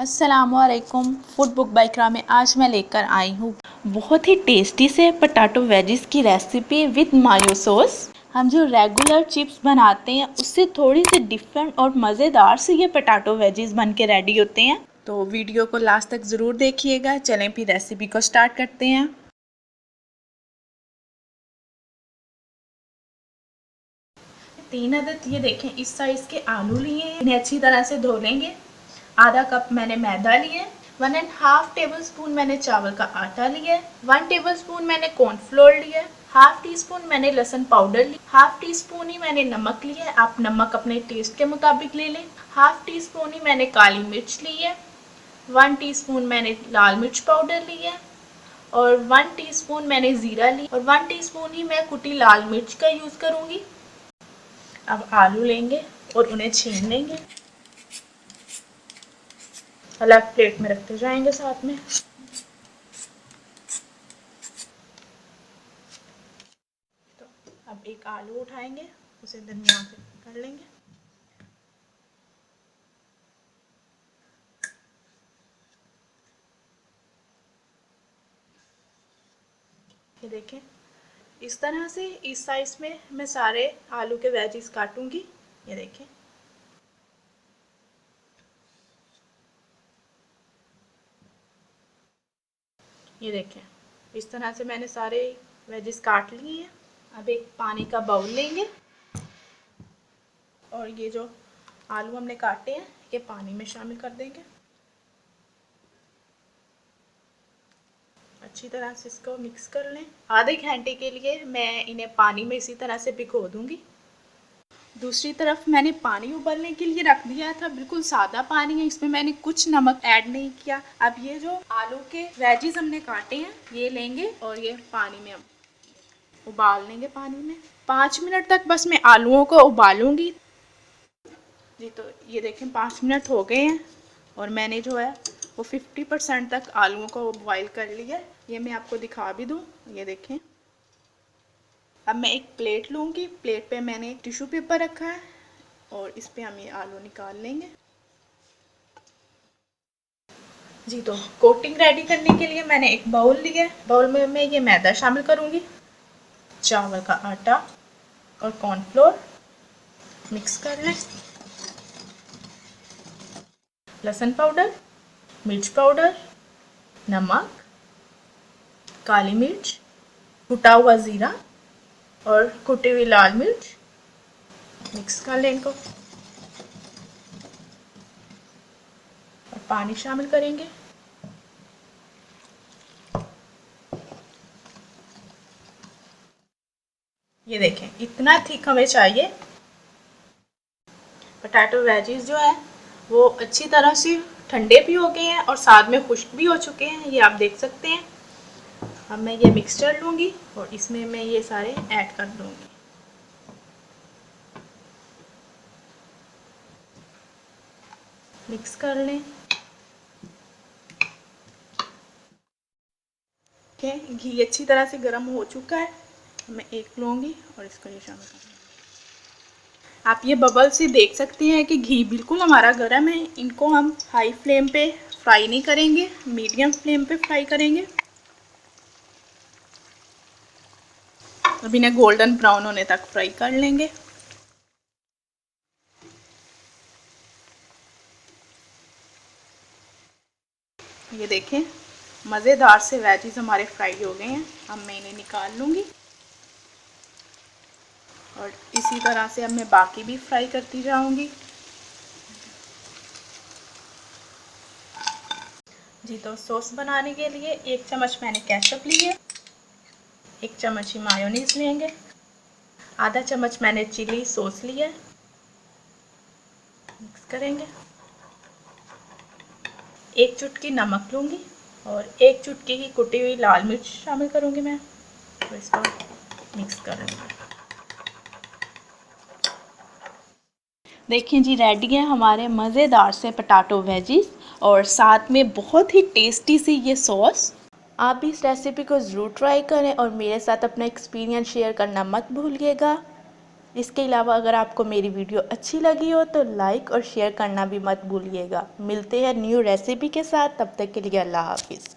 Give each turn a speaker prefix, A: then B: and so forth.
A: अस्सलामुअलैकुम। Food book by इकरा में आज मैं लेकर आई हूँ बहुत ही टेस्टी से पोटैटो वेजिस की रेसिपी विद मायो सॉस। हम जो रेगुलर चिप्स बनाते हैं उससे थोड़ी सी डिफरेंट और मज़ेदार से ये पोटैटो वेजिस बन के रेडी होते हैं। तो वीडियो को लास्ट तक ज़रूर देखिएगा। चलें फिर रेसिपी को स्टार्ट करते हैं। तीन अदद ये देखें इस साइज़ के आलू लिए हैं, इन्हें अच्छी तरह से धो लेंगे। आधा कप मैंने मैदा लिया, 1.5 टेबल स्पून मैंने चावल का आटा लिया, 1 टेबल स्पून मैंने कॉर्नफ्लोर लिया, हाफ टी स्पून मैंने लहसुन पाउडर लिया, हाफ टी स्पून ही मैंने नमक लिया है, आप नमक अपने टेस्ट के मुताबिक ले लें। हाफ टी स्पून ही मैंने काली मिर्च ली है, 1 टीस्पून मैंने लाल मिर्च पाउडर लिया है और 1 टीस्पून मैंने ज़ीरा लिया और 1 टीस्पून ही मैं कुटी लाल मिर्च का यूज़ करूँगी। अब आलू लेंगे और उन्हें छीन लेंगे, अलग प्लेट में रखते जाएंगे साथ में। तो अब एक आलू उठाएंगे, उसे दरमियान से कर लेंगे। ये देखें इस तरह से इस साइज में मैं सारे आलू के वेजिस काटूंगी। ये देखें इस तरह से मैंने सारे वेजिस काट लिए हैं। अब एक पानी का बाउल लेंगे और ये जो आलू हमने काटे हैं ये पानी में शामिल कर देंगे। अच्छी तरह से इसको मिक्स कर लें। आधे घंटे के लिए मैं इन्हें पानी में इसी तरह से भिगो दूंगी। दूसरी तरफ मैंने पानी उबलने के लिए रख दिया था, बिल्कुल सादा पानी है, इसमें मैंने कुछ नमक ऐड नहीं किया। अब ये जो आलू के वेजिस हमने काटे हैं ये लेंगे और ये पानी में हम उबाल लेंगे। पानी में 5 मिनट तक बस मैं आलूओं को उबालूंगी। जी तो ये देखें 5 मिनट हो गए हैं और मैंने जो है वो 50% तक आलूओं को बॉईल कर लिया। ये मैं आपको दिखा भी दूँ। ये देखें अब मैं एक प्लेट लूँगी, प्लेट पे मैंने एक टिश्यू पेपर रखा है और इस पे हम ये आलू निकाल लेंगे। जी तो कोटिंग रेडी करने के लिए मैंने एक बाउल लिया है, बाउल में मैं ये मैदा शामिल करूँगी, चावल का आटा और कॉर्नफ्लोर मिक्स कर लें, लहसुन पाउडर, मिर्च पाउडर, नमक, काली मिर्च, कुटा हुआ ज़ीरा और कुटी हुई लाल मिर्च मिक्स कर लें इनको और पानी शामिल करेंगे। ये देखें इतना थिक हमें चाहिए। पोटैटो वेजिस जो है वो अच्छी तरह से ठंडे भी हो गए हैं और साथ में खुश्क भी हो चुके हैं, ये आप देख सकते हैं। अब मैं ये मिक्सचर लूँगी और इसमें मैं ये सारे ऐड कर दूँगी। मिक्स कर लें। घी अच्छी तरह से गर्म हो चुका है, मैं एक लूँगी और इसको ये शामिल करूँगी। आप ये बबल से देख सकते हैं कि घी बिल्कुल हमारा गर्म है। इनको हम हाई फ्लेम पे फ्राई नहीं करेंगे, मीडियम फ्लेम पे फ्राई करेंगे। अब इन्हें गोल्डन ब्राउन होने तक फ्राई कर लेंगे। ये देखें मज़ेदार से वेजिस हमारे फ्राई हो गए हैं। अब मैं इन्हें निकाल लूँगी और इसी तरह से अब मैं बाकी भी फ्राई करती जाऊँगी। जी तो सॉस बनाने के लिए 1 चम्मच मैंने केचप ली है, 1 चम्मच ही मायोनीज़ लेंगे, आधा चम्मच मैंने चिली सॉस लिया है, मिक्स करेंगे। 1 चुटकी नमक लूँगी और 1 चुटकी ही कुटी हुई लाल मिर्च शामिल करूँगी मैं, तो इसको मिक्स करूँगी। देखिए जी रेडी है हमारे मज़ेदार से पोटैटो वेजिस और साथ में बहुत ही टेस्टी सी ये सॉस। आप भी इस रेसिपी को ज़रूर ट्राई करें और मेरे साथ अपना एक्सपीरियंस शेयर करना मत भूलिएगा। इसके अलावा अगर आपको मेरी वीडियो अच्छी लगी हो तो लाइक और शेयर करना भी मत भूलिएगा। मिलते हैं न्यू रेसिपी के साथ, तब तक के लिए अल्लाह हाफिज़।